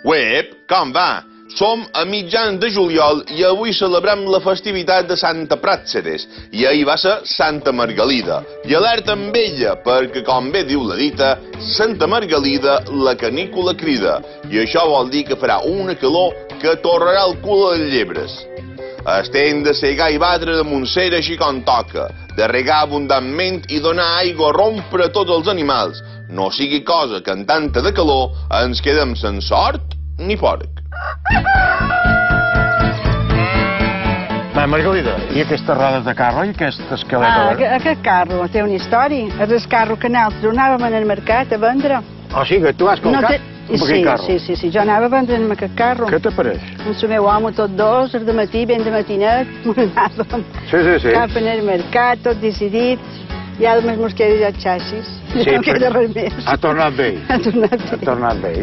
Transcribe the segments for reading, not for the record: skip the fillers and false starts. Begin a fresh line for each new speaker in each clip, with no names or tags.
Uep, com va? Som a mitjans de juliol i avui celebrem la festivitat de Santa Pràxedes i ahir va ser Santa Margalida. I alerta amb ella, perquè com bé diu la dita, Santa Margalida la canícula crida i això vol dir que farà una calor que torrarà el cul a les llebres. Estem de segar i batre de Montsera així com toca, de regar abundantment i donar aigua a rompre a tots els animals. No sigui cosa que en tanta de calor ens quedem sense hort ni porc.
Va, Margalida, i aquestes rodes de carro i aquest esquelet?
Aquest carro té una història. És el carro que nosaltres anàvem al mercat a vendre.
O sigui que tu has comprat aquest carro?
Sí, jo anava a vendre amb aquest carro.
Què t'apareix?
Amb el meu home, tots dos, el dematí, ben de matinet, anàvem cap al mercat, tot decidit. I ara només mos queda el xaixis. No queda res més.
Ha tornat bé.
Ha tornat bé.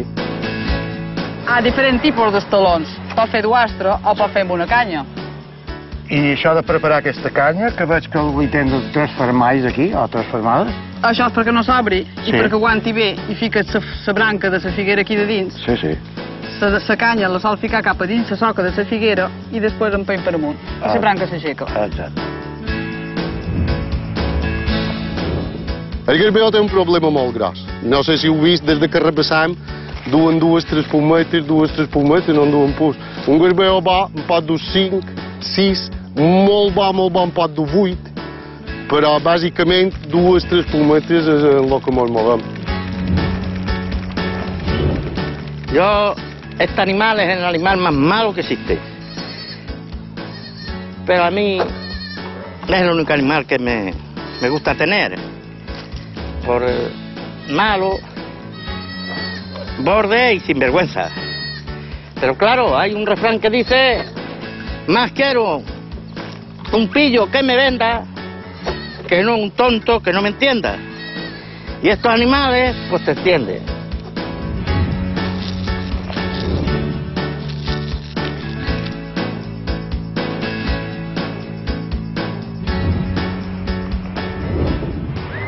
Hi ha diferents tipus d'estalons. Pot fer d'uastre o pot fer amb una canya.
I això de preparar aquesta canya, que veig que li tens tres fermalls aquí, o tres fermades?
Això és perquè no s'obri i perquè aguanti bé i fiques la branca de la figuera aquí de dins.
Sí.
La canya la sol ficar cap a dins la soca de la figuera i després empeny per amunt. I la branca s'aixeca.
Exacte.
El garbeo té un problema molt gros. No sé si heu vist des que repassam, duen dues transpometes, no en duen pus. Un garbeo bo en pot dur 5, 6, molt bo en pot dur 8, però bàsicament dues transpometes és el que ens movem.
Este animal es el animal más malo que existe. Pero a mí es el único animal que me gusta tener. Por malo, borde y sinvergüenza. Pero claro, hay un refrán que dice: más quiero un pillo que me venda que no un tonto que no me entienda. Y estos animales, pues te entienden.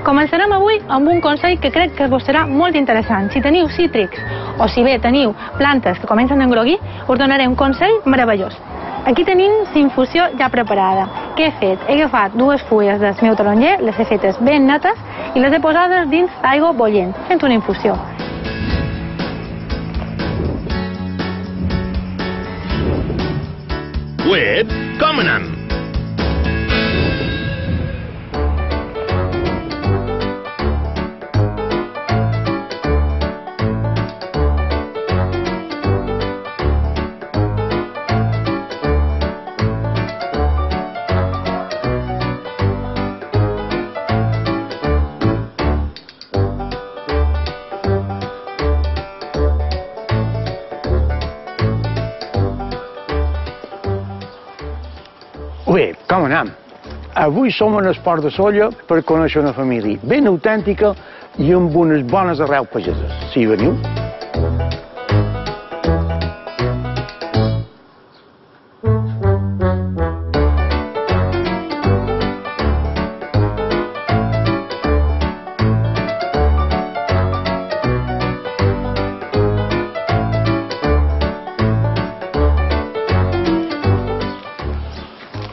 Començarem avui amb un consell que crec que vos serà molt interessant. Si teniu cítrics o si bé teniu plantes que comencen a engroguir, us donaré un consell meravellós. Aquí tenim l'infusió ja preparada. Què he fet? He agafat dues fulles del meu taronger, les he fetes ben netes i les he posades dins aigua bullent, fent una infusió.
Uep, com anem?
Bé, com anem? Avui som en el Port de Sóller per conèixer una família ben autèntica i amb unes bones arrels pageses. Si hi veniu?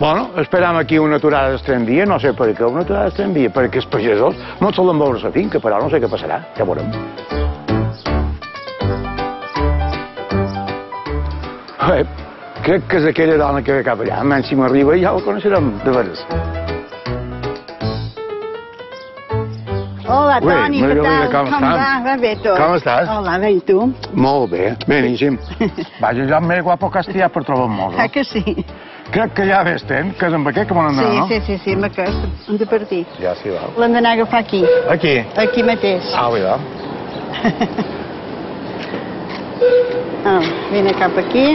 Bueno, esperam aquí una aturada del tramvia, no sé per què una aturada del tramvia, perquè els pagesos no solen veure la finca, però no sé què passarà, ja veurem. Crec que és aquella dona que ve cap allà, almenys si m'arriba ja la coneixerem de veres.
Hola, Toni, què tal?
Com
va? Va bé tot.
Com estàs?
Hola, bé, i tu?
Molt bé, beníssim. Vaja, jo m'he guapo castigat per trobar molt.
Que sí?
Crec que ja ves ten, que és amb aquest que m'han d'anar, no?
Sí, amb aquest, hem de partir.
Ja s'hi va.
L'hem d'anar a agafar aquí.
Aquí?
Aquí mateix.
Bé, va.
Vine cap aquí.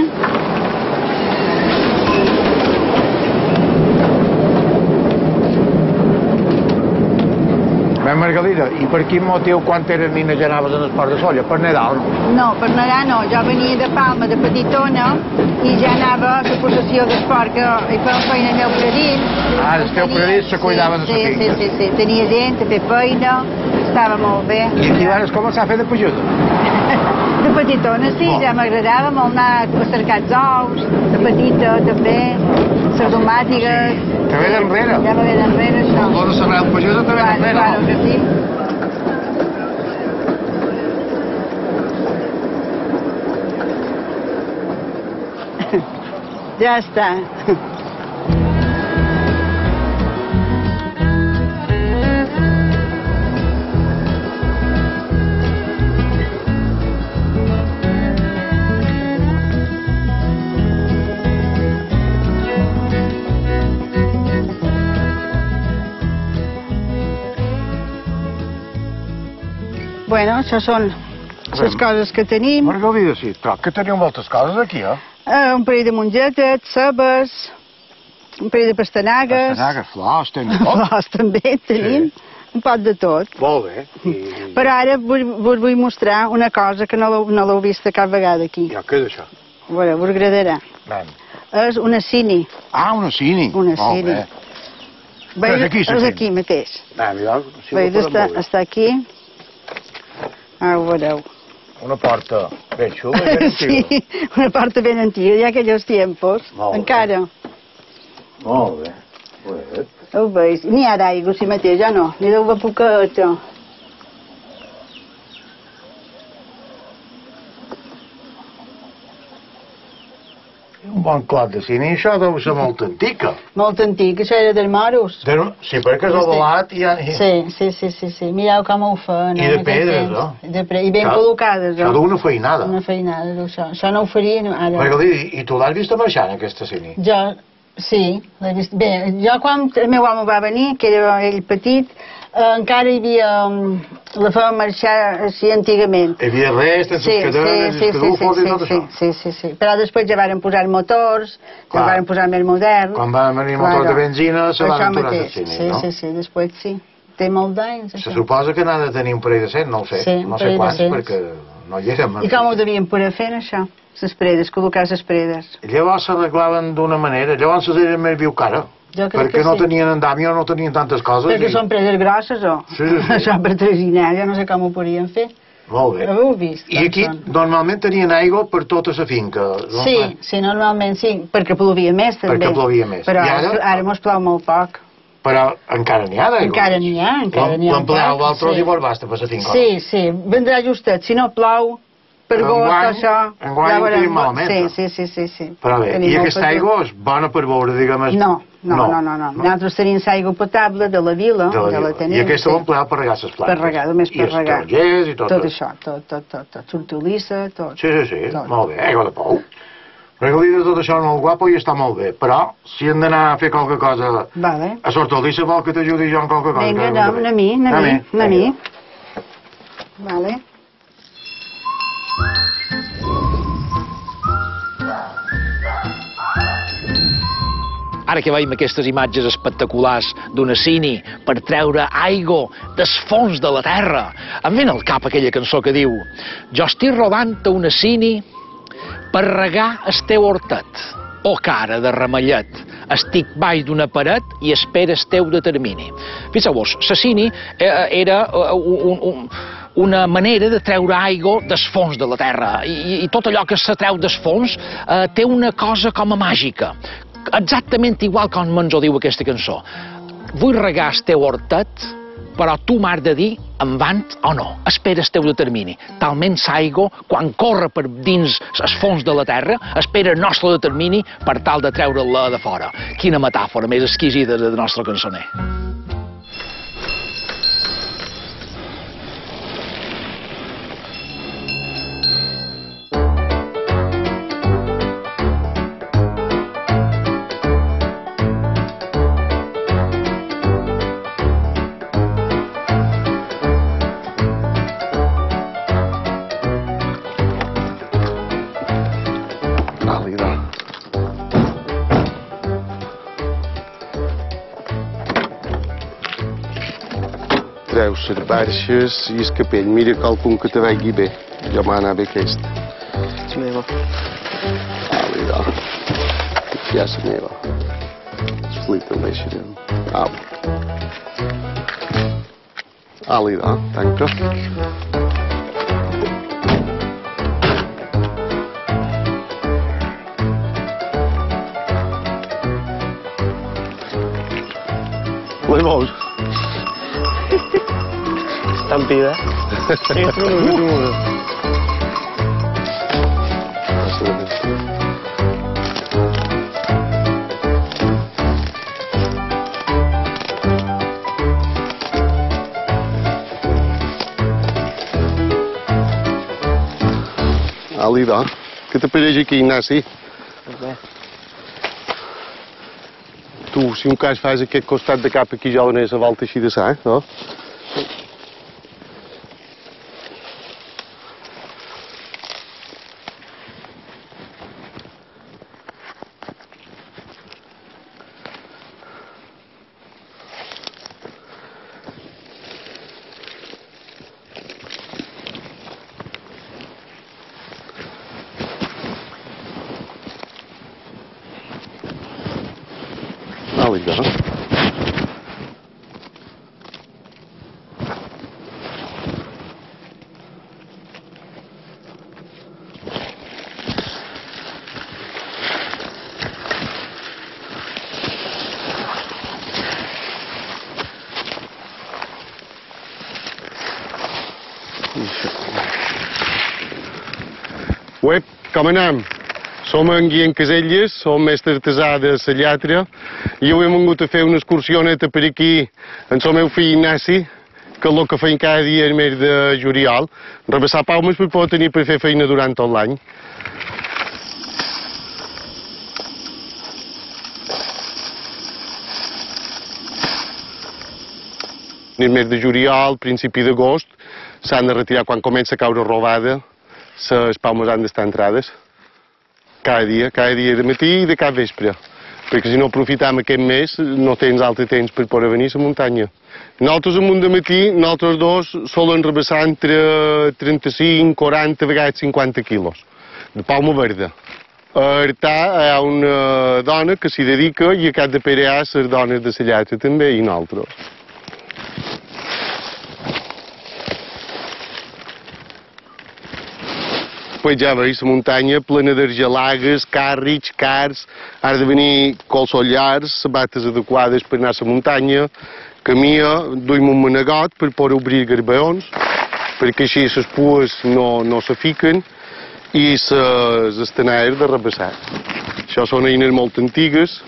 Bé, Margalida, i per quin motiu, quan eres nina, ja anaves en el Port de Sóller? Per Nadal?
No, per Nadal no. Jo venia de Palma, de petitona, i ja anava a la possessió d'esport, que hi feia feina al meu predit.
El teu predit se cuidava de la finca.
Sí. Tenia gent a fer feina, estava molt bé.
I aquí vas començar a fer de pagesa?
De petitona, sí, ja m'agradava molt anar a cercar els ous, de petita també, les domàtiques...
Que ve d'enrere.
Ja me ve d'enrere, això.
El de Sarral Pagesa que ve d'enrere.
Claro que sí. Ja està. Bueno, això són les coses que tenim.
Margalida, sí, troc que teniu moltes coses aquí, eh?
Un parell de mongetes, cebes, un parell de pastanagues.
Pastanagues, flors, tenim tot.
Flors també tenim, un pot de tot.
Molt bé.
Però ara vos vull mostrar una cosa que no l'heu vist cap vegada aquí.
Ja, què és això?
A veure, vos agradarà. És una cini.
Ah, una cini.
Una cini. És aquí mateix. Veus, està aquí. Ara ho veureu.
Una porta ben xula, ben antiga.
Sí, una porta ben antiga, ja aquells tiempos. Encara.
Molt bé.
Ho veus? N'hi ha d'aigua, si mateix, ja no. N'hi deu poqueta.
Un bon clot de cine, això deu ser molt antica.
Molt antic, això era dels moros.
Sí, perquè és ovalat i...
Sí. Mireu com ho fan.
I de pedres, no?
I ben col·locades, no?
Això d'una feinada.
Una feinada, això. Això no ho farien ara.
Margalida, i tu l'has vist marxant, aquesta cine?
Jo, sí, l'he vist. Bé, jo quan el meu home va venir, que era ell petit, encara hi havia... La fèiem marxar així antigament.
Hi havia restes, cadenes, cadufos i tot això.
Sí. Però després ja varen posar motors, ja varen posar més moderns.
Quan van venir motors de benzina, se van aturar el cine, no?
Sí, després sí. Té molt d'anys, això.
Se suposa que n'ha de tenir un parell de cent, no ho sé. No sé quants, perquè no hi érem.
I com ho devien poder fer, això? Les predes, col·locar les predes.
Llavors s'arreglaven d'una manera, llavors eren més viu cara. Perquè no tenien andamio, no tenien tantes coses.
Perquè són preses grosses, o?
Sí.
Això per tresinar, jo no sé com ho podien fer.
Molt bé.
Ho heu vist?
I aquí normalment tenien aigua per tota la finca.
Sí, normalment sí, perquè plovia més també.
Perquè plovia més.
Però ara mos plou molt poc.
Però encara n'hi ha d'aigua.
Encara n'hi ha.
L'empleau vosaltres i vos basta per la finca.
Sí, vendrà justet. Si no plou, per gost, això...
Enguany ho tenim malament.
Sí.
Però bé, i aquesta aigua és bona per beure, diguem...
No. Nosaltres tenim aigua potable de la vila, ja la tenim.
I aquesta l'empleau per regar les plantes.
Per regar, només per regar.
I els targers i tot.
Tot això, tot. Hortolissa, tot.
Sí, molt bé, aigua de pou. Margalida, tot això és molt guapo i està molt bé, però si hem d'anar a fer qualque cosa a Hortolissa, vol que t'ajudi jo en qualque cosa?
Vinga, a mi. Vale.
Ara que veiem aquestes imatges espectaculars d'una cini per treure aigua del fons de la terra, em ve al cap aquella cançó que diu: jo estic rodant a una cini per regar el teu hortet, o cara de ramellet, estic baix d'una paret i espera el teu determini. Fixeu-vos, la cini era una manera de treure aigua del fons de la terra, i tot allò que se treu del fons té una cosa com a màgica, exactament igual com ens ho diu aquesta cançó. Vull regar el teu hortet, però tu m'has de dir avant o no. Espera el teu determini. Talment l'aigua, quan corre per dins el fons de la terra, espera el nostre determini per tal de treure-la de fora. Quina metàfora més exquisida del nostre cançoner.
Treus les barxes i el capell. Mira qualcun que te vegi bé. Jo m'anava bé aquesta. És meva. Vàlida. Ja és meva. Explica-ho, deixarem. Vàlida, tanca. veus?
Estampida.
Alida, què t'apareix aquí, Ignasi? Tu, si un cas fas aquest costat de cap aquí, ja donés la volta així de sa, no? Alida. Uep, com anem? Som en Guillem Caselles, som mestre artesà de la lletra i avui hem vingut a fer una excursioneta per aquí amb el meu fill Ignasi, que és el que feim cada dia el mes de juliol, rebassar palmes per poder tenir per fer feina durant tot l'any. En el mes de juliol, principi d'agost, s'han de retirar quan comença a caure robada, les palmes han d'estar entrades. Cada dia de matí i de cap vespre, perquè si no aprofitam aquest mes no tens altre temps per poder venir a la muntanya. Nosaltres amunt de matí, nosaltres dos solen rebassar entre 35, 40, a vegades 50 quilos de palma verda. A Artà hi ha una dona que s'hi dedica i a Cap de Pere hi ha les dones de la lletra també i nosaltres. Pues ja veus, la muntanya plena d'argelagues, càrrecs, cars, has de venir colsollars, sabates adequades per anar a la muntanya, camia, duim un manegot per poder obrir garbeons, perquè així les pues no se fiquen, i les estaners de rebassar. Això són eines molt antigues,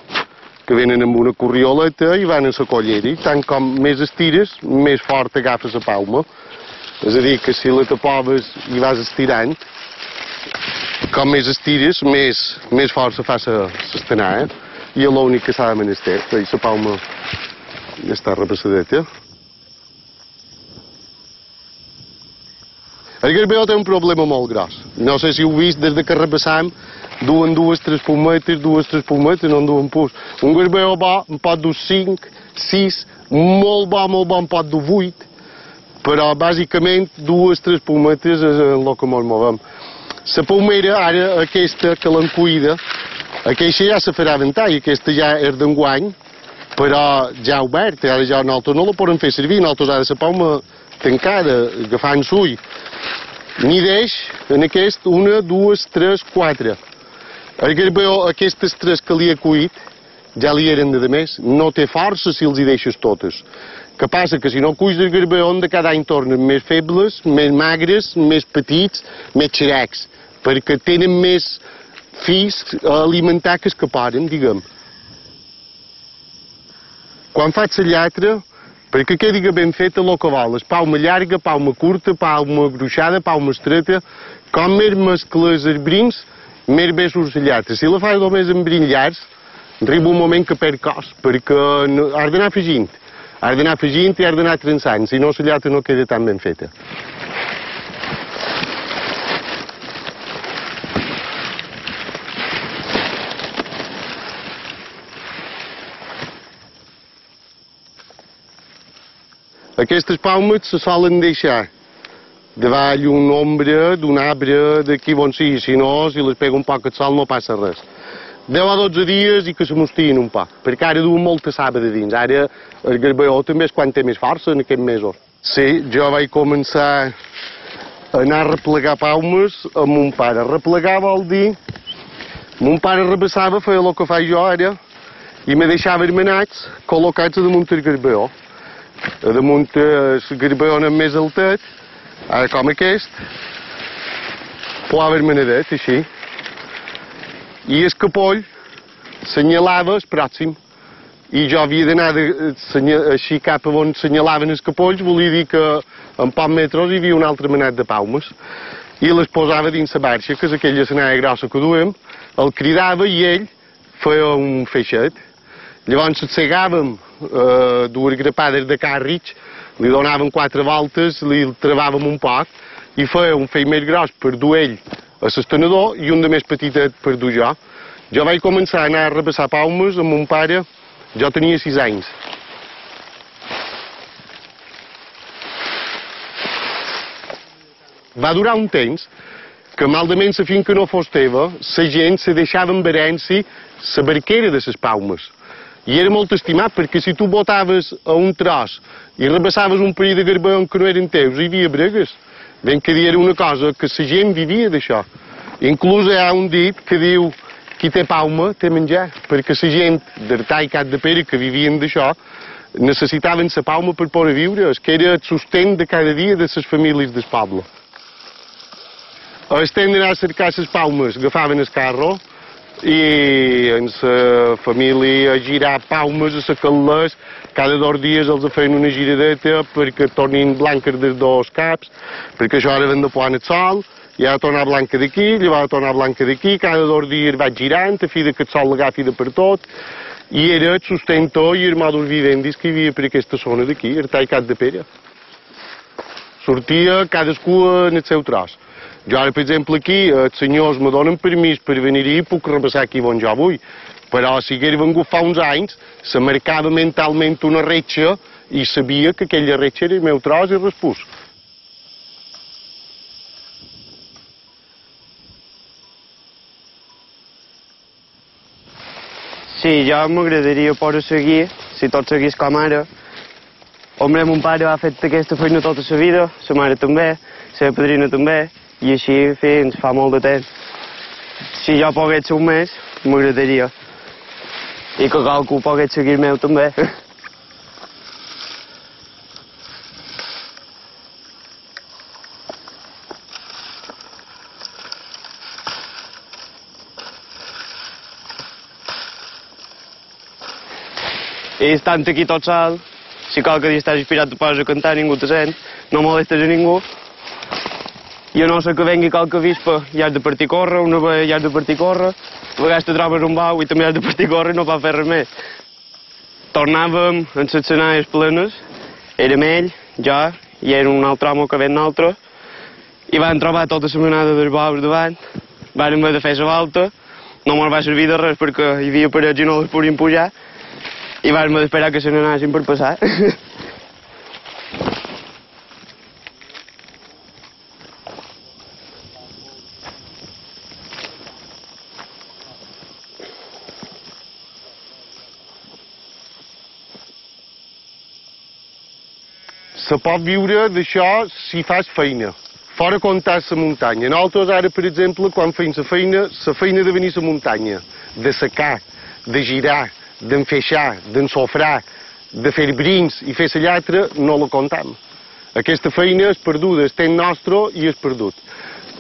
que venen amb una corrioleta i van a la collera, i tant com més estires, més fort agafes la palma. És a dir, que si la tapoves i vas estirant, com més estires, més força fa l'estanà, i és l'únic que s'ha de menester, que la palma està repassadeta. El garbeó té un problema molt gros. No sé si heu vist, des que repassam, duen tres pometes, no en duen pus. Un garbeó bo en pot dur 5, 6, molt bo en pot dur 8, però bàsicament 2-3 pometes és el que ens movem. La palmera, ara, aquesta que l'encuida, aquesta ja se farà ventar i aquesta ja és d'enguany, però ja oberta, ara ja nosaltres no la podem fer servir, nosaltres ara la palma tancada, agafant l'ull. N'hi deix, en aquest, 1, 2, 3, 4. El garbeó, aquestes 3 que li he cuit, ja li eren de més, no té força si els hi deixes totes. Que passa que si no cuis el garbeó, de cada any tornen més febles, més magres, més petits, més xerecs, perquè tenen més fills a alimentar que poden, diguem. Quan faig la lletra, perquè quedi ben feta el que vols, palma llarga, palma curta, palma gruixada, palma estreta, com més mescles els brins, més bé surt la lletra. Si la fas només amb brins llargs, arriba un moment que perd cos, perquè has d'anar afegint. Has d'anar afegint i has d'anar trençant, si no la lletra no queda tan ben feta. Aquestes palmes se solen deixar davall un ombra d'un arbre d'aquí on sigui, si no, si les pega un poc el sol no passa res. 10 a 12 dies i que se mostiguin un poc, perquè ara duen molta saba de dins. Ara el garbeó també és quan té més força en aquests mesos. Sí, jo vaig començar a anar a replegar palmes amb mon pare. Replegar vol dir... Mon pare rebassava, feia el que faig jo ara, i me deixava hermanats col·locats a damunt del garbeó. A damunt el garbeó més altet, ara com aquest, posava hermanadet, així. I el capoll senyalava el pròxim. I jo havia d'anar així cap a on senyalaven els capolls, volia dir que en pocs metres hi havia un altre manat de palmes. I les posava dins la barxa, que és aquella senalla grossa que duem, el cridava i ell feia un feixet. Llavors et segàvem dues grapades de càrrecs, li donàvem 4 voltes, li trebàvem un poc i feia un feix més gros per dur ell a l'estenedor i un de més petitet per dur jo. Jo vaig començar a anar a repassar palmes amb mon pare. Jo tenia 6 anys. Va durar un temps que, malament, la finca no fos teva, la gent se deixava en herència la barquera de les palmes. I era molt estimat, perquè si tu botaves a un tros i repassaves un parell de garbeons que no eren teus, hi havia bregues. Ben que dir, era una cosa que la gent vivia d'això. Inclús hi ha un dit que diu: qui té palma té menjar, perquè la gent d'Artà i Cap de Pere que vivien d'això necessitaven la palma per poder viure, que era el sostén de cada dia de les famílies del poble. Els temps d'anar a cercar les palmes agafaven el carro i en la família a girar palmes a la calders, cada 2 dies els feien una giradeta perquè tornin blanques dels 2 caps, perquè això ara van de poar el sol. I ha de tornar blanca d'aquí, llavors ha de tornar blanca d'aquí, cada 2 dies vaig girant, a fi que el sol l'agafi de per tot, i era el sustentor i el modus vivendi que hi havia per aquesta zona d'aquí, Artà i Cap de Pere. Sortia cadascú en el seu tros. Jo ara, per exemple, aquí, els senyors me donen permís per venir-hi i puc repassar aquí on jo vull, però si hagués vengut fa uns anys, se marcava mentalment una retxa i sabia que aquella retxa era el meu tros i respús.
Sí, jo m'agradaria poder seguir, si tot seguís com ara. Hombre, mon pare ha fet aquesta feina tota la vida, sa mare també, la seva padrina també, i així fins fa molt de temps. Si jo pogués ser un mes, m'agradaria. I que qualcú pogués seguir meu també. I estant aquí tot sol, si qualque dia estàs inspirat te poses a cantar, ningú te sent, no molestes a ningú. I a no ser que vengui qualque vispa i has de partir a córrer, una vegada ja has de partir a córrer, a vegades te trobes un bau i també has de partir a córrer i no pot fer res més. Tornàvem en les senalles plenes, érem ell, jo, i era un altre home que ve l'altre, i van trobar tota la manada dels baus davant, van haver de fer la volta, no me'n va servir de res perquè hi havia parets i no les podien pujar, i vam esperar que se n'anessin per passar.
Se pot viure d'això si fas feina, fora comptar la muntanya. Nosaltres ara, per exemple, quan feim la feina de venir a la muntanya, de secar, de girar, d'enfeixar, d'ensofrar, de fer brins i fer la llatra, no la comptam. Aquesta feina és perduda, és temps nostre i és perdut.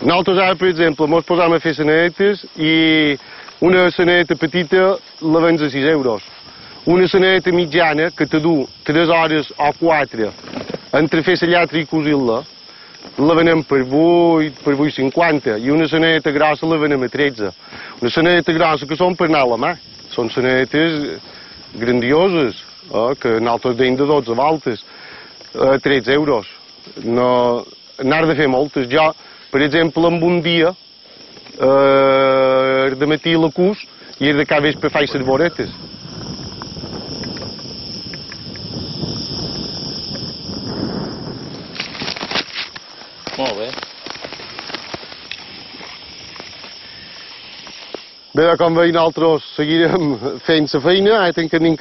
Nosaltres ara, per exemple, ens posam a fer sanetes i una saneta petita la vens a 6 euros. Una saneta mitjana que te du 3 hores o 4 entre fer la llatra i cosir-la, la venem per 8, per 8,50 i una saneta grossa la venem a 13. Una saneta grossa que són per anar a la mà. Són sanetes grandioses, que nosaltres deim de 12 voltes, 13 euros. No, n'has de fer moltes. Jo, per exemple, en un dia, de matí la cus i de cada vespre faig les voretes.
Molt bé.
Bé, com veiem, nosaltres seguirem fent la feina, ara tenc que anem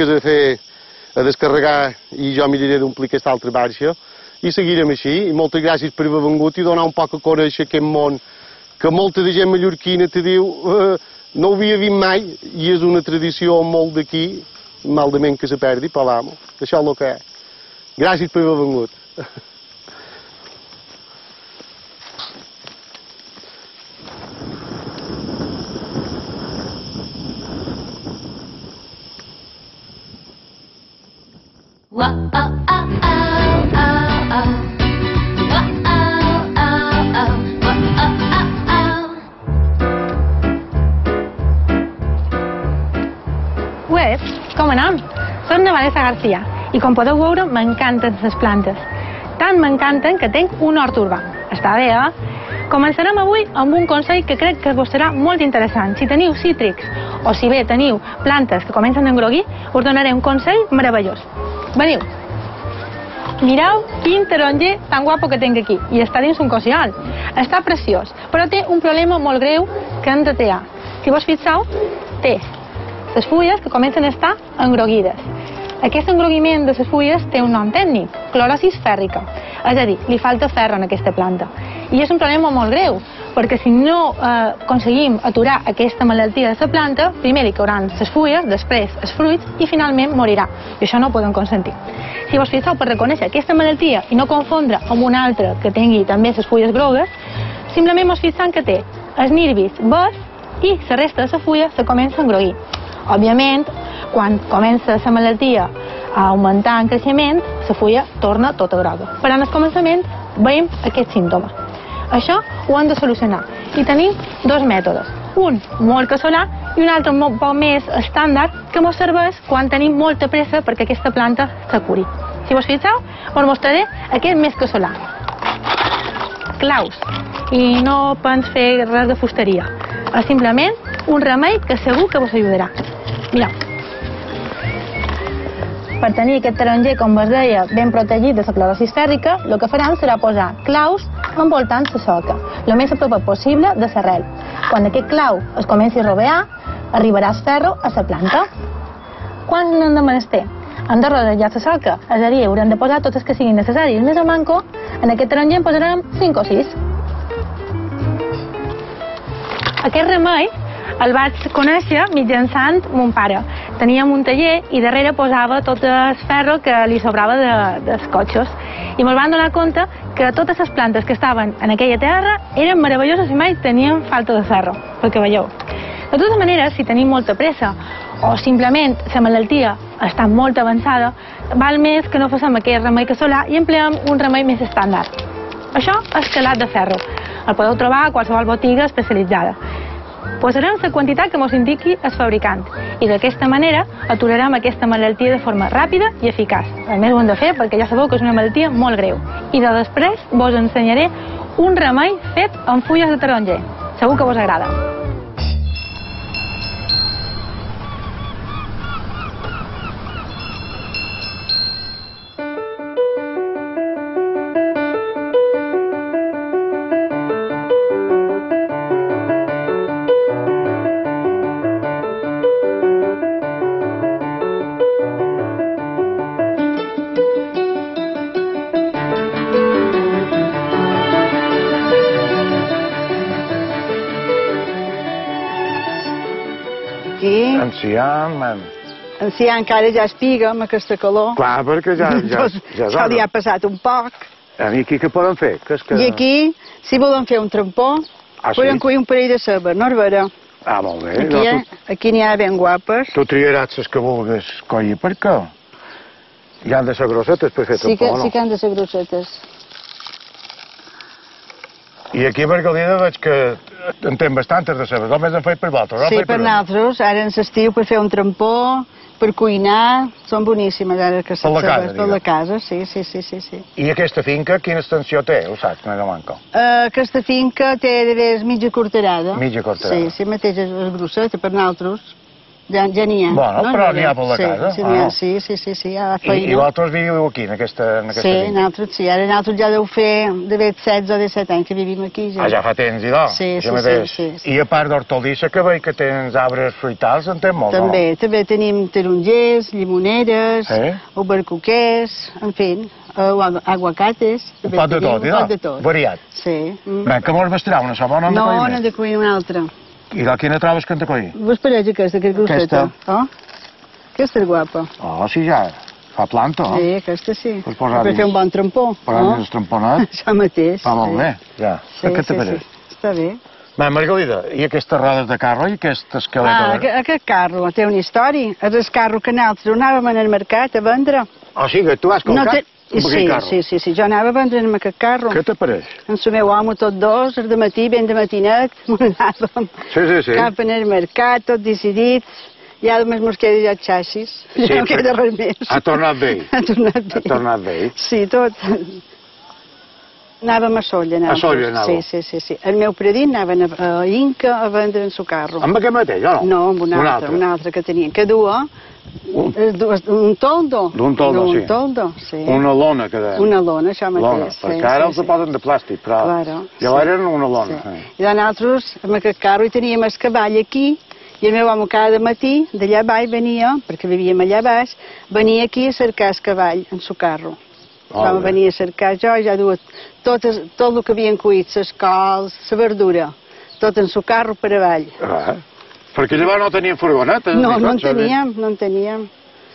a descarregar i jo miraré d'omplir aquesta altra barxa i seguirem així. I moltes gràcies per haver vengut i donar un poc a conèixer aquest món que molta de gent mallorquina te diu no ho havia vist mai i és una tradició molt d'aquí malament que se perdi, però vamos, això és el que és. Gràcies per haver vengut.
Pues, com anem? Soc na Vanessa García i com podeu veure m'encanten les plantes. Tant m'encanten que tinc un hort urbà. Està bé, eh? Començarem avui amb un consell que crec que vos serà molt interessant. Si teniu cítrics o si bé teniu plantes que comencen a engroguir, us donaré un consell meravellós. Veniu! Mireu quin taronger tan guapo que tinc aquí. I està dins un cocial. Està preciós, però té un problema molt greu que hem de triar. Si vos fixeu, té les fulles que comencen a estar engroguides. Aquest engroguiment de les fulles té un nom tècnic, clorosis fèrrica. És a dir, li falta ferro en aquesta planta. I és un problema molt greu, perquè si no aconseguim aturar aquesta malaltia de la planta, primer li cauran les fulles, després els fruits i finalment morirà. I això no ho podem consentir. Si vos fixeu, per reconèixer aquesta malaltia i no confondre amb una altra que tingui també les fulles grogues, simplement vos fixem que té els nervis verds i la resta de la fulla se comença a engroguir. Òbviament, quan comença la malaltia a augmentar en creixement, la fulla torna tota groga. Però en el començament veiem aquest símptoma. Això ho hem de solucionar. I tenim dos mètodes. Un molt casolà i un altre molt poc més estàndard que ens serveix quan tenim molta pressa perquè aquesta planta se curi. Si vos fixeu, us mostraré aquest més casolà. Claus. I no pens fer res de fusteria. És simplement un remei que segur que vos ajudarà. Mireu. Per tenir aquest taronger, com vos deia, ben protegit de la clorosis fèrrica, el que farem serà posar claus envoltant la soca, el més a prop possible de l'arrel. Quan aquest clau es comenci a rovear, arribarà el ferro a la planta. Quan n'hem de menester? Hem de rodejar la soca, és a dir, haurem de posar tots els que siguin necessaris. Més o manco, en aquest taronger en posarem 5 o 6. Aquest remei el vaig conèixer mitjançant mon pare. Teníem un taller i darrere posava tot el ferro que li sobrava dels cotxos. I ens vam donar compte que totes les plantes que estaven en aquella terra eren meravelloses i mai tenien falta de ferro, perquè veieu. De totes maneres, si tenim molta pressa o simplement la malaltia està molt avançada, val més que no facem aquest remei casolà i empleem un remei més estàndard. Això és quelat de ferro. El podeu trobar a qualsevol botiga especialitzada. Posarem la quantitat que ens indiqui el fabricant i d'aquesta manera aturarem aquesta malaltia de forma ràpida i eficaç. A més ho hem de fer perquè ja sabeu que és una malaltia molt greu. I de després vos ensenyaré un remei fet amb fulles de taronger. Segur que vos agrada.
Enciam encara ja espiga amb aquesta calor.
Clar, perquè ja
se li ha passat un poc.
I aquí què poden fer?
I aquí, si volen fer un trampó, podem cuir un parell de ceba, no és vera?
Ah, molt bé.
Aquí n'hi ha ben guapes.
Tu triaràs les que vulguis collir, perquè hi han de ser grossetes per fer trampó, no?
Sí que han de ser grossetes.
I aquí a Margalida veig que en tenen bastantes de cebes, només han fet per vosaltres.
Sí, per nosaltres, ara en l'estiu per fer un trampó, per cuinar, són boníssimes ara que
per la casa,
per la casa, sí.
I aquesta finca, quina extensió té, ho saps, no manco?
Aquesta finca té de veres mitja corterada.
Mitja corterada.
Sí, mateix és grosseta per nosaltres. Ja n'hi ha.
Bueno, però n'hi ha per la casa.
Sí, a la feina.
I vosaltres viviu aquí, en aquesta finca?
Sí, nosaltres sí. Ara nosaltres ja deu fer d'haver 16 o 17 anys que vivim aquí.
Ah, ja fa temps, idò?
Sí.
I a part d'hortolissa, que veig que tens arbres fruitals, en tens molt, no?
També tenim tarongers, llimoneres, albercoquers, en fi, aguacates.
Un pot de tot, idò? Variat.
Sí.
Bé, que vols vestirà una sola, no en de collir més?
No, n'hem de collir una altra.
I de quina trobes que hem de collir?
Vos pareix aquesta, que és grosseta. Aquesta és guapa.
Oh, sí, ja. Fa planta, no?
Sí, aquesta sí.
Per
fer un bon trampó.
Posar-li el tramponet.
Això mateix.
Fa molt bé, ja.
Què te pareix? Està bé.
Bé, Margalida, i aquestes rodes de carro i aquest esquelet?
Aquest carro té una història. És el carro que nosaltres anàvem al mercat a vendre.
O sigui, tu has colcat amb aquest carro?
Sí, jo anava a vendre amb aquest carro.
Què te pareix?
Amb el meu home, tots dos, de matí, ben de matinet, anàvem cap al mercat, tots decidits. I ara només queda ja el xaixis. Ja no queda res més.
Ha tornat bé.
Ha tornat bé. Sí, tot. Anàvem a Solla.
A Solla anàvem?
Sí. El meu predit anaven a Inca a vendre en su carro.
Amb aquest mateix, o no?
No, amb un altre que tenien. Que dua un toldo.
D'un toldo, sí.
Un toldo, sí.
Una lona, que deien.
Una lona, això mateix.
Perquè ara els posen de plàstic, però llavors eren una lona.
I nosaltres, amb aquest carro, hi teníem el cavall aquí, i el meu home cada matí, d'allà baix, venia, perquè vivíem allà baix, venia aquí a cercar el cavall en su carro. Vam venir a cercar jo, ja duia tot el que havien cuit, les cols, la verdura, tot en su carro per avall.
Perquè llavors no tenien furgoneta?
No en teníem.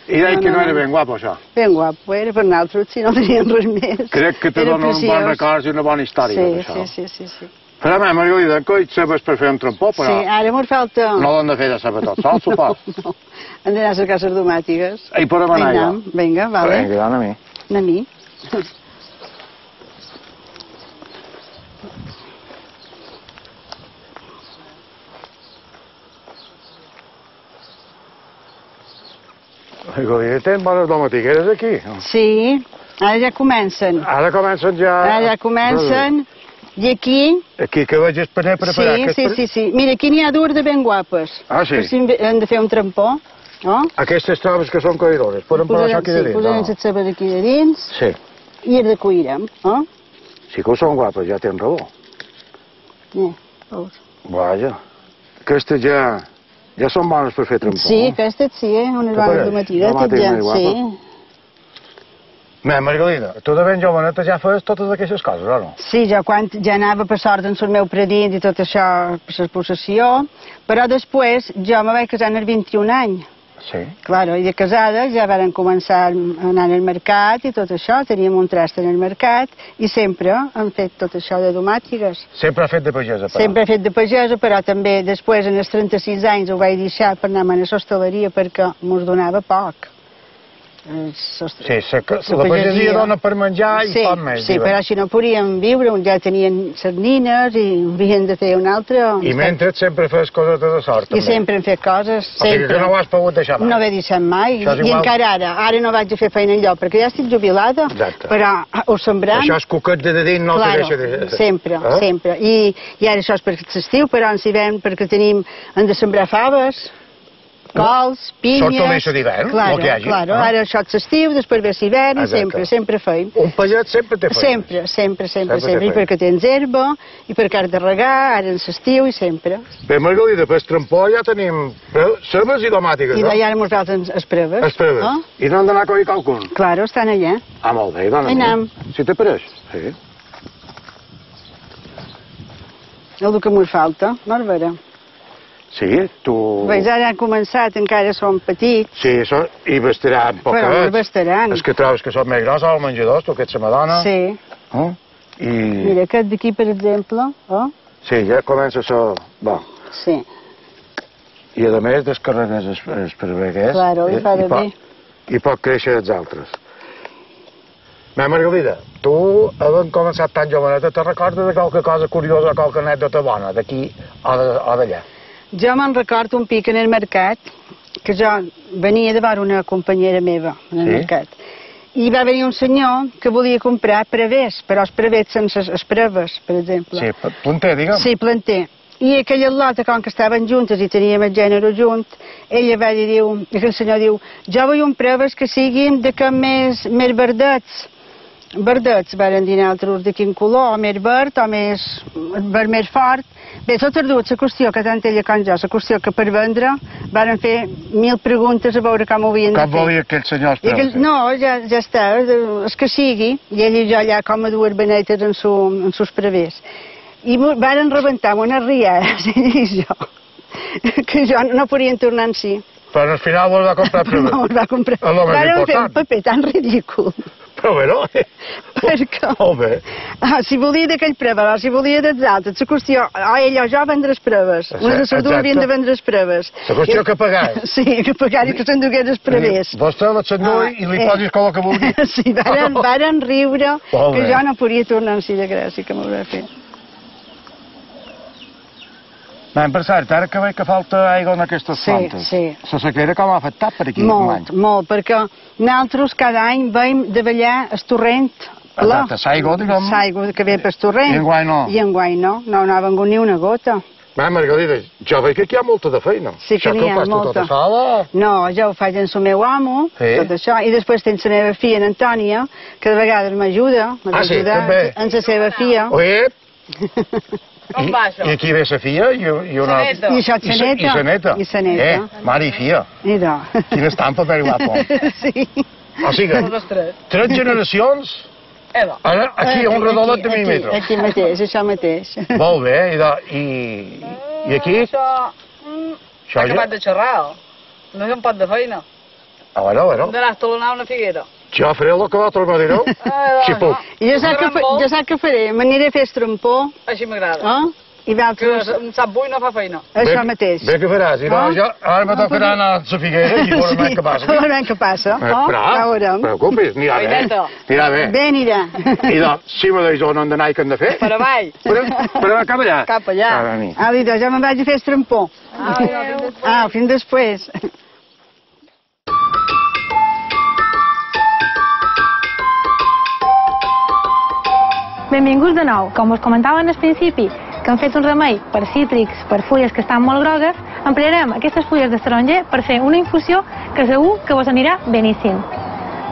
I deia que no era ben guapo, això?
Ben guapo, era per nosaltres, si no teníem res més.
Crec que te dona un bon record i una bona història, això.
Sí.
Però, Margalida, coi sabes per fer un trampó, però...
Sí, ara m'ho falta...
No l'han de fer de saber tot sol, suposo?
No, hem d'anar a cercar les domàtiques.
I podem anar allà?
Vinga, vale.
Vinga, a mi.
A mi.
Margalida, tens bones domàtiques aquí?
Sí, ara ja comencen.
Ara comencen.
I aquí...
Aquí que veig el paner preparat.
Sí. Mira, aquí n'hi ha dues de ben guapes.
Ah, sí?
Per si hem de fer un trampó, no?
Aquestes trobes que són coïdores. Podem posar això aquí de dins, no?
Posarem les cebes aquí de dins.
Sí.
I les recuirem, no?
Sí que són guapes, ja tens raó. Vaja. Aquestes ja són bones per fer trampó.
Sí, aquestes sí, unes bones domàtiques. Sí.
Margalida, tu de ben joveneta ja fes totes aquestes coses, o no?
Sí, jo quan ja anava per sort en el meu predit i tot això, per la possessió, però després jo me vaig casar als 21 anys.
Sí.
Claro, i de casada ja varen començar a anar al mercat i tot això, teníem un trast en el mercat i sempre hem fet tot això de domàtiques.
Sempre ha fet de pagesa, però?
Sempre he fet de pagesa, però també després, en els 36 anys, ho vaig deixar per anar a l'hostaleria perquè mos donava poc.
Sí, la pagesia dona per menjar i pot més.
Sí, però si no podíem viure, ja tenien les nines i havien de fer un altre...
I mentre sempre fes coses de sort, també.
I sempre hem fet coses, sempre.
O sigui que no ho has pogut deixar mai.
No ho he deixat mai, i encara ara no vaig a fer feina enlloc, perquè ja estic jubilada, però ho sembrant...
Això és cuquet de dins, no te deixa de...
Sempre. I ara això és per l'estiu, però en l'hivern perquè hem de sembrar faves, cols, pinyes...
S'hortalissa d'hivern, el que hi hagi.
Claro, ara això és l'estiu, després ve l'hivern i sempre feim.
Un pallet sempre té feina.
Sempre, i perquè tens herba, i perquè has de regar, ara en l'estiu i sempre.
Bé, Margalida, per el trampó ja tenim cebes i domàtiques, no?
I ara nosaltres les preves.
Les preves. I no hem d'anar a coll qualcun?
Claro, estan allà.
Ah, molt bé, dona.
Anem.
Si te pareix? Sí.
El que m'ho falta, no és vera.
Sí, tu...
Veus, ara han començat, encara són petits.
Sí, i bastaran poquets.
Però no bastaran.
Els que trobes que són més grossos, els menjadors, tu aquest se m'adona.
Sí. Mira, aquest d'aquí, per exemple.
Sí, ja comença a ser bo.
Sí.
I a més descarregues els preveguers.
Claro, i fa de bé.
I pot créixer els altres. Bé, Margalida, tu, havent començat tan joveneta, te recordes de qualque cosa curiosa, qualque anècdota bona, d'aquí o d'allà?
Jo me'n recordo un pic en el mercat, que jo venia de veure una companyera meva en el mercat, i va venir un senyor que volia comprar prevers, però els prevers sense les preves, per exemple.
Sí, planter, digue'm.
Sí, planter. I aquella lota, com que estaven juntes i teníem el gènere junt, ella va dir, aquell senyor diu, jo vull un preves que siguin de cap més verdets. Verdets, varen dir altres de quin color, o més verd, o més verd més fort. Bé, totes dues, la qüestió que tant ella com jo, la qüestió que per vendre varen fer 1000 preguntes a veure com ho havien de fer.
Com volia aquell senyor els preus?
No, ja està, és que sigui, i ell i jo allà com a dues benetes en sus prevers. I varen rebentar amb unes riades, ell i jo, que jo no podien tornar en si.
Però al final vol comprar prova.
No, va comprar.
És el més
Vàrem fer un
important.
paper tan ridícul.
Però bueno,
Perquè...
molt bé.
Si volia d'aquell prova, si volia dels altres, la qüestió, ell o jo vendre les proves. Uns de Sardú havien de vendre les proves.
La qüestió que pagar.
Sí, que pagar i que s'endugués els prevers.
Vostè les s'endui i li posis com el que vulgui.
Sí, varen riure,
Molt
que
bé.
jo no podia tornar en si de gràcia que m'ho va fer.
Per cert, ara que veig que falta aigua en aquestes plantes.
Sí.
La sequera com ha afectat per aquí?
Molt, perquè nosaltres cada any veiem de ballar el torrent.
Exacte, l'aigua, diguem.
L'aigua que ve per el torrent.
I enguany no.
I enguany no ha vengut ni una gota.
Margarida, jo veig que aquí hi ha molta de feina.
Sí que n'hi ha molta.
Tota sola?
No, jo ho faig amb el meu amo, tot això, i després tens la meva filla, en Antònia, que de vegades m'ajuda,
també.
amb la seva filla.
Com va això?
I aquí ve la filla i una...
I això és sa neta.
I sa neta.
I sa neta.
Mare i filla.
Idò.
Quina estampa per guapo.
Sí.
O sigui, 3 generacions... Aquí, un redolet de 1000 metres.
Aquí mateix, això mateix.
Molt bé, i aquí?
Això... S'ha acabat de xerrar. No és un pot de feina.
A veure.
Hem d'anar a estalonar una figuera.
Jo faré el que l'altre me direu, si puc.
I jo sap què faré, m'aniré a fer estrampó.
Així m'agrada.
I d'altres...
Que un sap bull no fa feina.
Això mateix.
Bé que faràs, ara me tocarà anar a la figuera i veurem què passa.
Veurem què passa.
Però, no et preocupis, anirà bé. Anirà bé.
Bé anirà.
I doncs, si me deis on hem d'anar i què hem de fer?
Per avall.
Per anar cap allà?
Cap allà.
Idò, ja me'n vaig a fer estrampó. Fins després.
Benvinguts de nou. Com us comentava al principi, que hem fet un remei per cítrics, per fulles que estan molt grogues, emplearem aquestes fulles de taronger per fer una infusió que segur que vos anirà beníssim.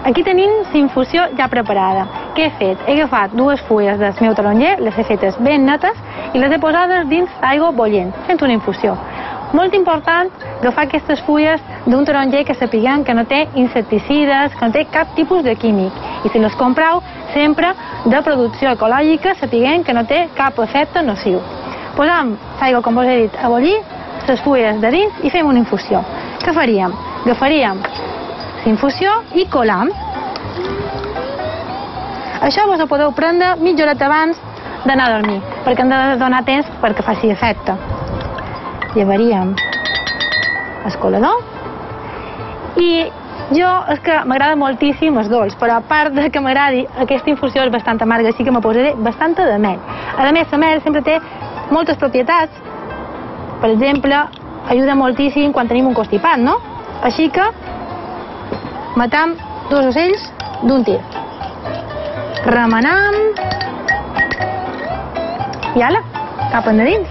Aquí tenim la infusió ja preparada. Què he fet? He agafat 2 fulles del meu taronger, les he fetes ben netes i les he posades dins d'aigua bullent, fent una infusió. Molt important agafar aquestes fulles d'un taronger que sapiguem que no té insecticides, que no té cap tipus de químic. I si les compreu, sempre de producció ecològica, sapiguem que no té cap efecte nociu. Posam l'aigua, com us he dit, a bullir, les fulles de dins i fem una infusió. Què faríem? Agafaríem la infusió i colam. Això vos ho podeu prendre mitja horeta abans d'anar a dormir, perquè hem de donar temps perquè faci efecte. Llevaríem el colador i jo és que m'agrada moltíssim els dolç, però a part de que m'agradi, aquesta infusió és bastant amarga, així que me posaré bastanta de mel. A més, la mel sempre té moltes propietats. Per exemple, ajuda moltíssim quan tenim un constipat, no? Així que matam 2 ocells d'un tir. Remenam i ala, cap endins.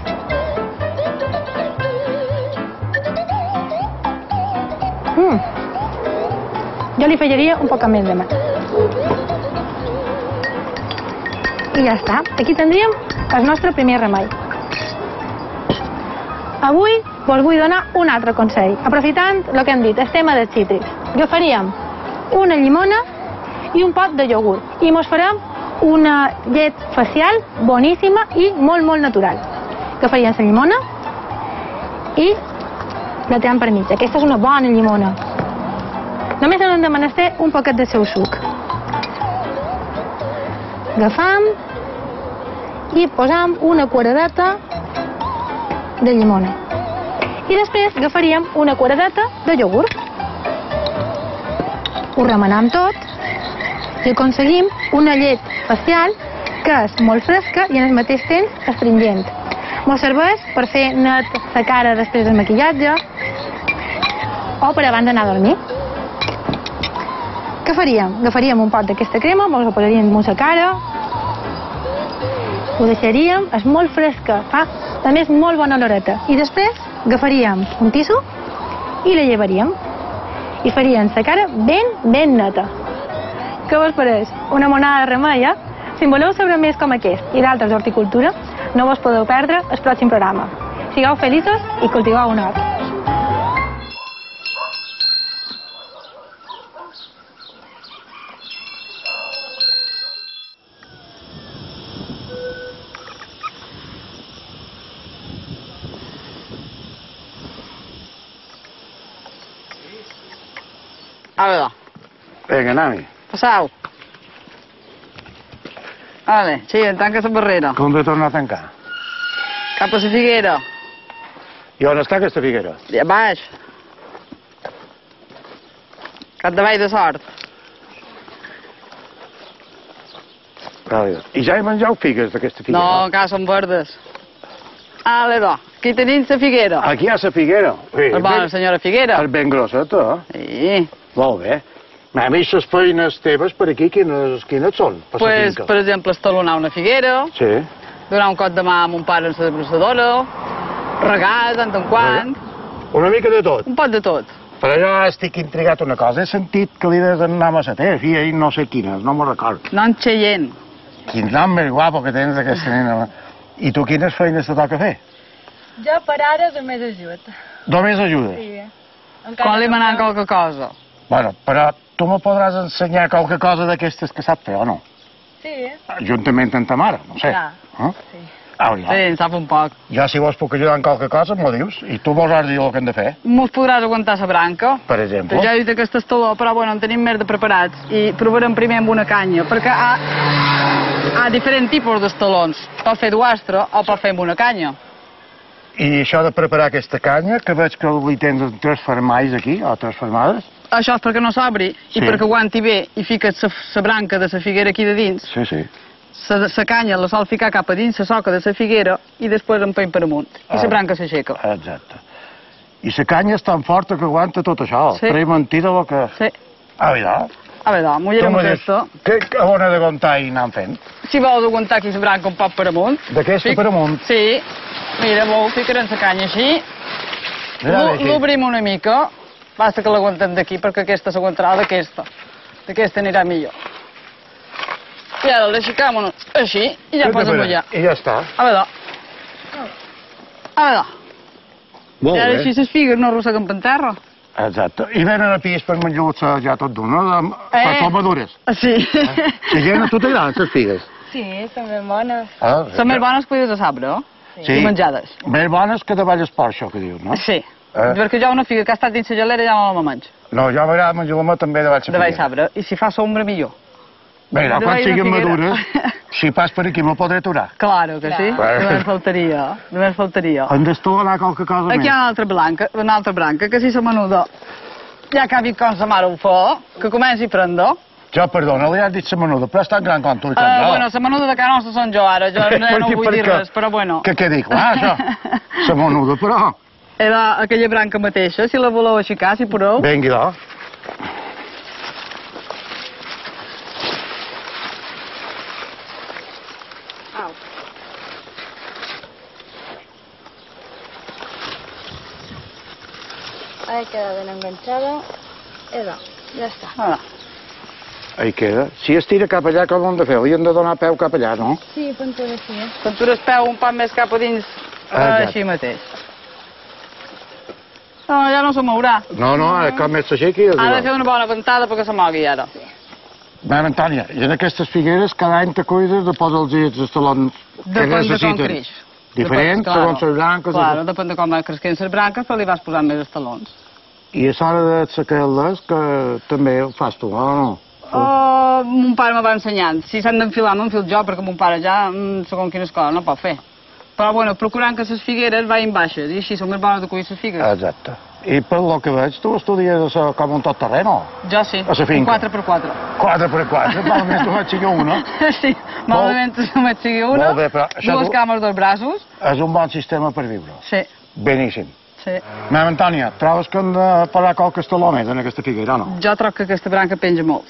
Jo li afegiria un poc més de mel. I ja està. Aquí tindríem el nostre primer remei. Avui vos vull donar un altre consell. Aprofitant el que hem dit, el tema dels cítrics. Agafaríem una llimona i un pot de iogurt. I mos farem una llet facial boníssima i molt, molt natural. Agafaríem la llimona i la tirem per mig. Aquesta és una bona llimona. Només hem de menester un poquet del seu suc. Agafam i posam una cuaradeta de llimona. I després agafaríem una cuaradeta de iogurt. Ho remenam tot i aconseguim una llet facial que és molt fresca i al mateix temps astringent. Ens serveix per fer net la cara després del maquillatge o per abans d'anar a dormir. Què faríem? Agafaríem un pot d'aquesta crema, ens ho posaríem a la cara, ho deixaríem, és molt fresca, fa a més molt bona oloreta. I després agafaríem un tiso i la llevaríem. I faríem la cara ben neta. Què vos pareix? Una monada de remei, eh? Si en voleu saber més com aquest i d'altres d'horticultura, no vos podeu perdre el pròxim programa. Sigueu feliços i cultiveu un hort.
A veure,
Vinga, anem-hi.
passau. Vale, sí, tanca la barrera.
Com de tornar a tancar?
Cap a la figuera.
I on està aquesta figuera?
I a baix. Capdavall de sort.
I ja he menjat figues d'aquesta figuera?
No, encara són verdes. Ale, do. Aquí tenim la figuera.
Aquí hi ha la figuera.
És bona senyora Figuera.
És ben grosseta,
Sí.
Molt bé. A mi les feines teves per aquí, quines són?
Pues, per exemple, estalonar una figuera,
Sí.
donar un cop de mà a mon pare en la desbrossadora, regar de tant en quant,
Una mica de tot.
un pot de tot.
Però jo estic intrigat una cosa. He sentit que li des d'anar a Massater, filla, i no sé quines, no me'n record.
Non Cheyenne.
Quin nom més guapo que tens aquesta nena. I tu quines feines te toca fer?
Jo per ara només ajut.
Només ajudes?
Sí.
Quan li manant qualque cosa.
Bueno, però tu me podràs ensenyar qualque cosa d'aquestes que sap fer, o no?
Sí.
Juntament amb ta mare, no sé.
Clar.
Sí. Ah, ja.
Sí, en sap un poc.
Jo, si vos puc ajudar en qualque cosa, m'ho dius, i tu vos has de dir el que hem de fer,
Mos podràs aguantar la branca.
per exemple.
Ja he dit aquest estaló, però bueno, en tenim més de preparats i provarem primer amb una canya, perquè hi ha diferents tipus d'estalons. Pot fer d'uastre o pot fer amb una canya.
I això de preparar aquesta canya, que veig que li tens en 3 fermalls aquí, o 3 fermades.
Això és perquè no s'obri
Sí.
i perquè aguanti bé i fiques la branca de la figuera aquí de dins.
Sí, sí.
La canya la sol ficar cap a dins la soca de la figuera i després empeny per amunt. I la branca s'aixeca.
Exacte. I la canya és tan forta que aguanta tot això.
Sí.
Però és mentida el que...
Sí.
Ah, ja.
A veure, mullarem aquesta.
Què on he d'aguantar i anar fent?
Si vols aguantar aquí la branca un poc per amunt.
D'aquesta per amunt?
Sí. Mira, ho ficarem la canya així.
Mira, així.
L'obrim una mica. Basta que l'aguantem d'aquí perquè aquesta s'aguantarà d'aquesta. D'aquesta anirà millor. I ara l'aixecam així i ja pots mullar.
I ja està.
A veure. A veure.
Molt
I ara
bé.
així les figues no arrosseguen per terra.
Exacte. I venen a pis per menjar-se ja tot d'un, no? Per tot madures.
Sí.
Si gent, a tu t'agraden les figues?
Sí, són ben bones.
Ah,
Són més bones que de sabre,
Sí.
i menjades.
Més bones que de Vallesport, això que dius, no?
Sí. Perquè jo una figa que ha estat dins la gelera ja no la menjo.
No, jo m'agrada menjar-la també de
De baix sabre. I si fa sombra, millor.
Mira,
De
quan
Vall de
siguin
Figuera.
madures, si pas per aquí me podré aturar.
Claro que sí.
Clar.
Només faltaria. Només faltaria.
Hem d'estolar qualque cosa
Aquí hi
més.
ha una altra branca, que si se menuda ja que ha vist com sa mare ho fa, que comenci a prendre.
Jo, perdona, li has dit la menuda, però és tan gran com tu i com jo.
Bueno, la menuda de casa nostra són jo ara, jo no vull dir res, però bueno.
Què dic? Ah, això. La menuda, però...
Era aquella branca mateixa, si la voleu aixecar, si podeu.
Vengui, do.
Ahí queda ben enganxada. Ja està.
Ahí queda. Si estira cap allà, com ho hem de fer? Li hem de donar peu cap allà, no?
Sí, pintura sí.
Pintures peu un poc més cap a dins, així mateix. No, ja no se mourà.
No, com més s'aixequi és
Ha de fer
igual.
una bona ventada perquè se mogui ara.
Mare Antònia, i en aquestes figueres cada any te cuides de posar-los els estalons que
Depèn de com
necessiten.
creix.
Diferents, segons les branques.
Claro, depèn de com va creixent les branques, però li vas posant més estalons.
I a l'hora de sacar-les, que també ho fas tu, o no?
Mon pare me va ensenyant. Si s'han d'enfilar, m'enfil jo, perquè mon pare ja, segons quines coses, no pot fer. Però, bueno, procurant que les figueres vagin baixes, i així són més bones de collir les figues.
Exacte. I per lo que veig, tu estudies això com un tot terreno?
Jo sí,
A la finca?
4x4.
4x4, malament només sigui una.
Sí, malament només sigui una.
Molt bé, però això
Dues cames, dos braços.
És un bon sistema per viure.
Sí,
Beníssim.
sí.
Mare Antònia, trobes que hem de parar qualque estaló més en aquesta figuera, o no?
Jo trobo que aquesta branca penja molt.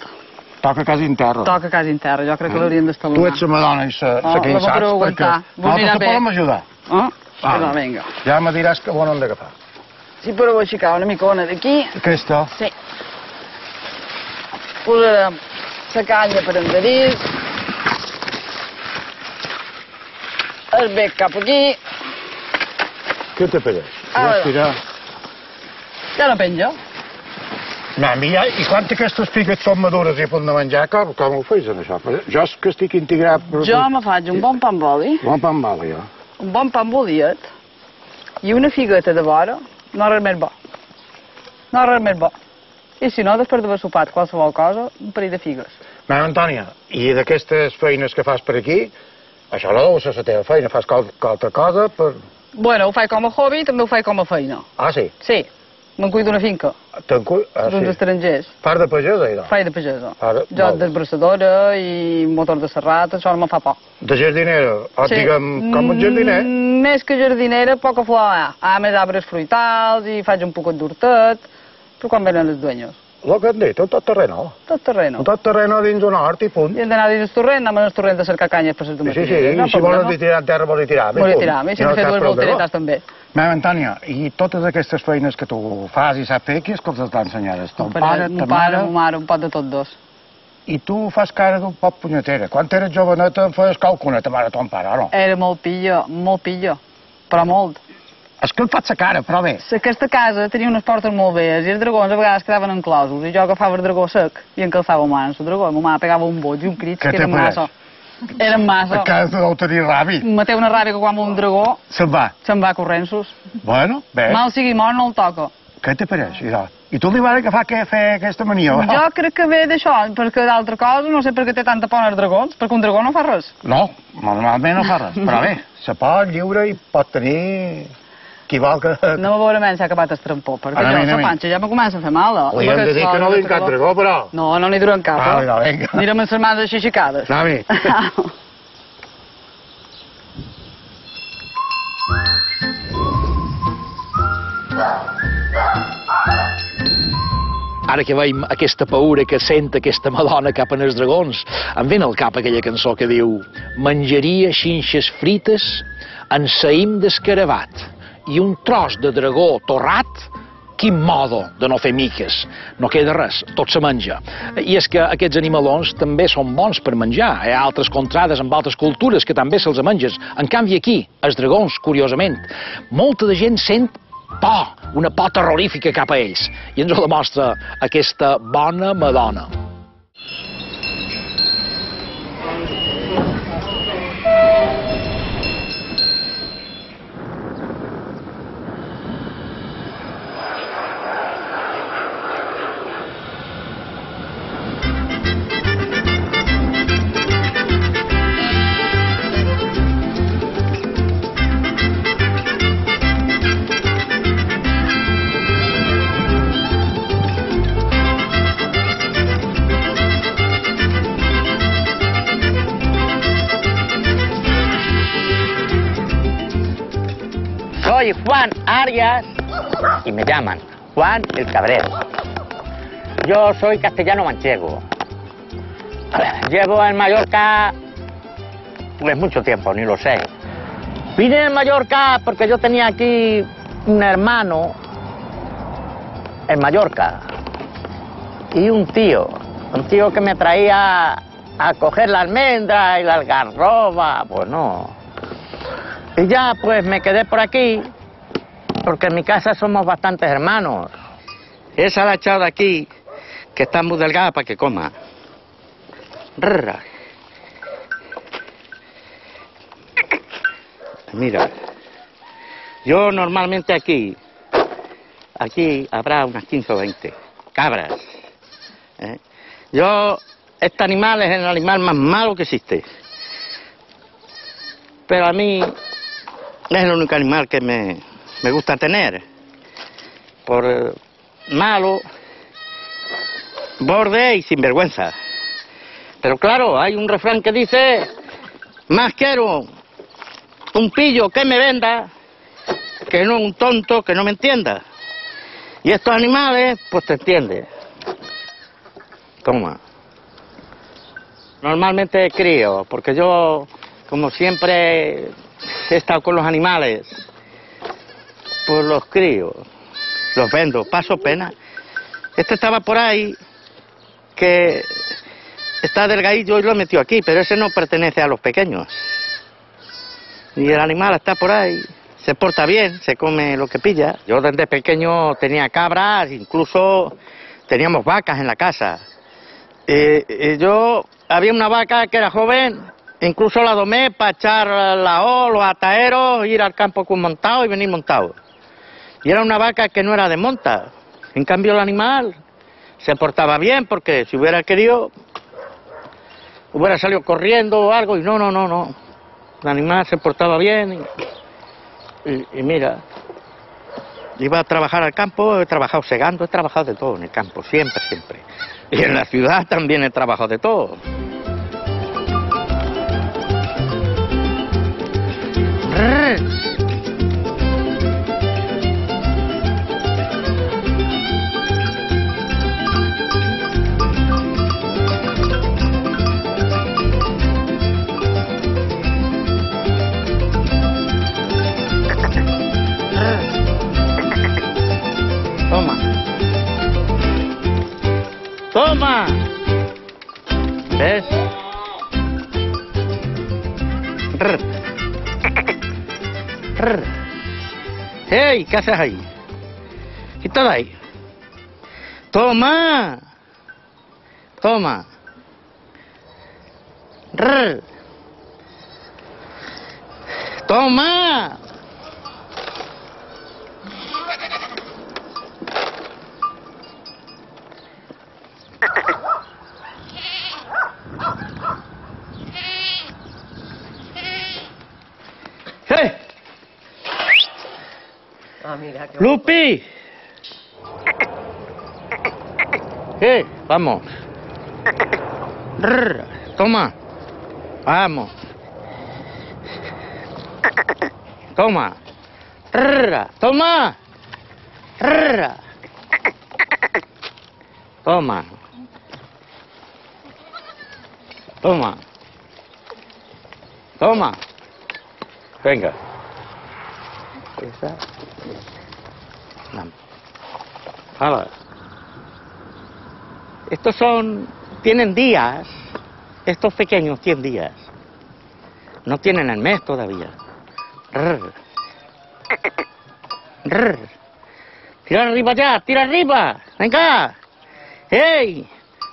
Toca quasi en terra.
Toca quasi en terra, jo crec que l'hauríem
Tu
d'estalonar.
ets la madona i la que hi
la
saps,
podreu aguantar. Vos
nosaltres
anirà
te
bé.
podem ajudar.
Ah, vinga.
Ja me diràs que on hem d'agafar.
Si podeu aixecar una micona d'aquí.
Aquesta?
Sí. Posarem la canya per enderir. El bec cap aquí.
Què te pareix?
A veure.
Estirar.
Ja no penja.
I quan aquestes figues són madures i a punt de menjar, com ho feis, en això? Jo és que estic integrat...
Jo me faig un bon pa amb oli,
Bon pa amb oli, jo.
un bon pa amb oliet i una figueta de vora, no res més bo. No res més bo. I si no, després d'haver sopat qualsevol cosa, un parell de figues.
Mare Antònia, i d'aquestes feines que fas per aquí, això no deu ser la teva feina, fas qualque altra cosa per...
Bueno, ho faig com a hobby i també ho faig com a feina.
Ah, sí?
Sí, me'n cuido d'una finca. D'uns estrangers.
Fas de pagesa, allò?
Faig de pagesa. Jo desbraçadora i motor de serrat, això no me fa por.
De jardinera? O diguem, com un jardiner?
Més que jardinera, poca flor hi ha. Hi ha més arbres fruitals i faig un poquet d'hortet, però quan venen els dueños.
El que et dit, tot terreno.
Tot terreno.
Tot terreno dins un hort i punt.
I hem d'anar dins el torrent, anem al torrent de cercar canyes per les domestiques.
Sí, i si volen tirar en terra, volen tirar.
Volen tirar, i si hem de fer dues volteretes també.
Mare Antònia, i totes aquestes feines que tu fas i saps fer, qui és que els t'ha ensenyat? Ton pare, ta mare?
Mon mare, un pot de tots dos.
I tu fas cara d'un poc punyetera. Quan eres joveneta em feies qualcuna, ta mare, ton pare, o no?
Era molt pillo, però molt.
És que em faig la cara, però bé.
Aquesta casa tenia unes portes molt bees i els dragons a vegades quedaven enclosos i jo agafava el dragó sec i encalçava mà en el dragó. Ma mare pegava un boig i un crit que eren massa. Eren massa.
A casa deu tenir ràbia.
Me té una ràbia que quan un dragó...
Se'n va.
Se'n va corrents-sos.
Bueno, bé.
Mal sigui mort no el toca.
Què te pareix, idò? I tu li vas agafar fer aquesta mania, o?
Jo crec que ve d'això, perquè d'altra cosa no sé per què té tanta por als dragons, perquè un dragó no fa res.
No, normalment no fa res, però bé, se pot lliure i pot tenir... Qui vol que...
No me veure menys s'ha acabat el trampó, perquè jo, la panxa ja me comença a fer mal.
Li hem de dir que no li cap dragó, però...
No, no n'hi duren cap.
No, vinga.
Anirem amb les mans aixixicades.
Anem-hi.
Ara que veiem aquesta paura que sent aquesta madona cap en els dragons, em ven al cap aquella cançó que diu menjaria xinxes frites en saïm d'escarabat i un tros de dragó torrat, quin modo de no fer miques. No queda res, tot se menja. I és que aquests animalons també són bons per menjar. Hi ha altres contrades amb altres cultures que també se'ls menges. En canvi aquí, els dragons, curiosament, molta de gent sent por, una por terrorífica cap a ells. I ens ho demostra aquesta bona madona.
Soy Juan Arias y me llaman Juan el Cabrero. Yo soy castellano manchego. Llevo en Mallorca pues mucho tiempo, ni lo sé. Vine en Mallorca porque yo tenía aquí un hermano en Mallorca y un tío que me traía a coger la almendra y la algarroba, pues no. Y ya pues me quedé por aquí, porque en mi casa somos bastantes hermanos. Esa la he echado de aquí, que está muy delgada para que coma. Rrr. Mira, yo normalmente aquí habrá unas 15 o 20 cabras. Este animal es el animal más malo que existe. Pero a mí es el único animal que me gusta tener. Por malo, borde y sinvergüenza. Pero claro, hay un refrán que dice, más quiero un pillo que me venda que no un tonto que no me entienda. Y estos animales, pues te entienden. Toma. Normalmente crío, porque yo, como siempre he estado con los animales, pues los crío, los vendo, paso pena. Este estaba por ahí, que está delgadillo y lo he metido aquí, pero ese no pertenece a los pequeños. Y el animal está por ahí, se porta bien, se come lo que pilla. Yo desde pequeño tenía cabras, incluso teníamos vacas en la casa. Había una vaca que era joven, incluso la domé para echar la hoz, los ataeros, ir al campo con montado y venir montado. Y era una vaca que no era de monta. En cambio el animal se portaba bien, porque si hubiera querido, hubiera salido corriendo o algo, y no. El animal se portaba bien, y mira, iba a trabajar al campo, he trabajado segando, he trabajado de todo en el campo, siempre. Y en la ciudad también he trabajado de todo. Toma. ¿Ves? Hey, ¿qué haces ahí? Quítala ahí. Toma. Toma. Toma. ¡Hey! ¡Lupi! Vamos. Toma. Vamos. Toma. Toma. Toma. Toma. Toma. Venga. Esa. Ahora. Estos tienen días. Estos pequeños tienen días. No tienen el mes todavía. Tira arriba ya, tira arriba. Venga. ¡Hey!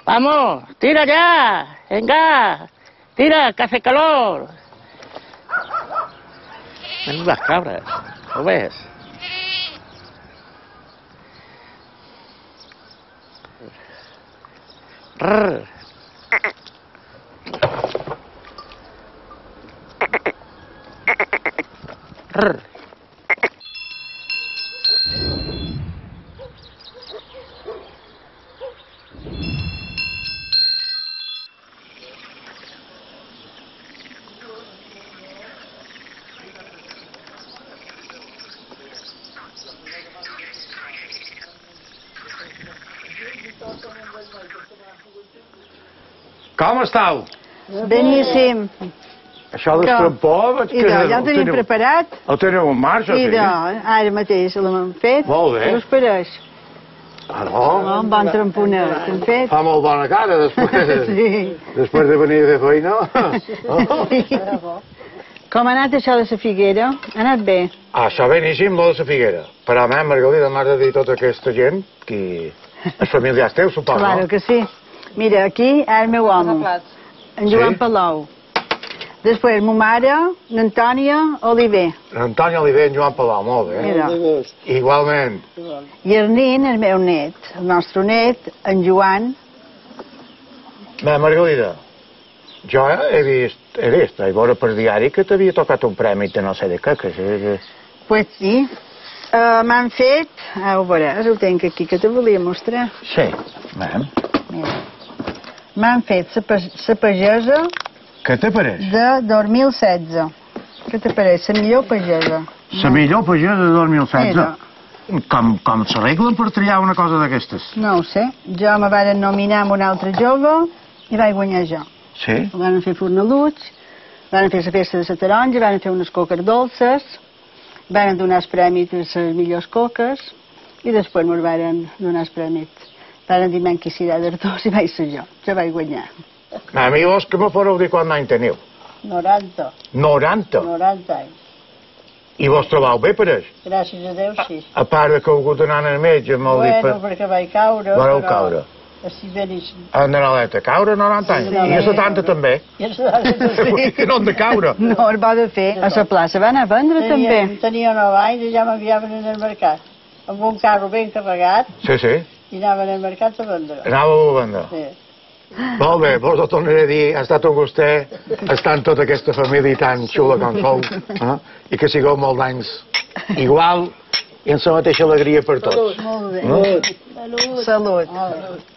¡Vamos! ¡Tira ya! ¡Venga! ¡Tira, que hace calor! Menudas cabras, ¿lo ves?
Com estàu?
Beníssim.
Això d'estrampó, veig que...
Ja el tenim preparat.
El teniu en marxa, sí?
Ara mateix l'hem fet.
Molt bé.
Què us pareix?
No?
Un bon tramponet, hem fet.
Fa molt bona cara, després.
Sí.
Després de venir de feina.
Sí. Com ha anat això de la figuera? Ha anat bé?
Això beníssim, lo de la figuera. Però a mi, Margalida, m'has de dir tota aquesta gent, que els familiars teus, suposo, no?
Claro que sí. Mira, aquí el meu home, en Joan Palau. Després, ma mare, l'Antònia Oliver.
L'Antònia Oliver i en Joan Palau, molt bé.
Mira.
Igualment.
I el nin, el meu net, el nostre net, en Joan.
Bé, Margalida, jo he vist, a veure per diari que t'havia tocat un premi de no sé de què, que...
Pues sí. M'han fet, ho veuràs, ho tinc aquí, que te volia mostrar.
Sí, bé.
Mira. M'han fet la pagesa...
Què te pareix?
De 2016. Què te pareix? La millor pagesa.
La millor pagesa de 2016? Com s'arreglen per triar una cosa d'aquestes?
No ho sé. Jo me varen nominar amb un altre jove i vaig guanyar jo.
Sí?
Van fer forneluts, van fer la festa de la taronja, van fer unes coques dolces, van donar el premi de les millors coques i després ens van donar el premi. Van dir-me qui serà dels dos i vaig ser jo. Jo vaig guanyar.
A mi vos que me fareu dir quant any teniu?
90.
90?
90 anys.
I vos trobau bé per això?
Gràcies a Déu, sí.
A part de que heu hagut d'anar al metge, m'ho dit...
Bueno, perquè vaig caure,
Vareu caure.
Així beníssim.
Han d'anar a l'eta caure 90 anys? I a 70 també?
I a 70 també.
Que no han de caure.
No, el va de fer. A la plaça van a vendre també.
Tenia 9 anys i ja m'enviaven en el mercat. Amb un carro ben carregat.
Sí, sí.
I anaven al mercat a vendre.
Anàveu a vendre.
Sí.
Molt bé, vos ho tornaré a dir, ha estat un gustet estar en tota aquesta família tan xula com sou, i que sigueu molts anys igual i amb la mateixa alegria per tots.
Molt bé. Salut.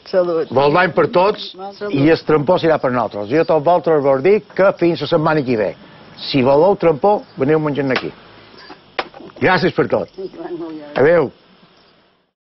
Salut.
Molt d'any per tots i el trampó serà per nosaltres. Jo a tots vosaltres vos dic que fins la setmana que ve. Si voleu trampó, veniu menjant aquí. Gràcies per tot. Adéu.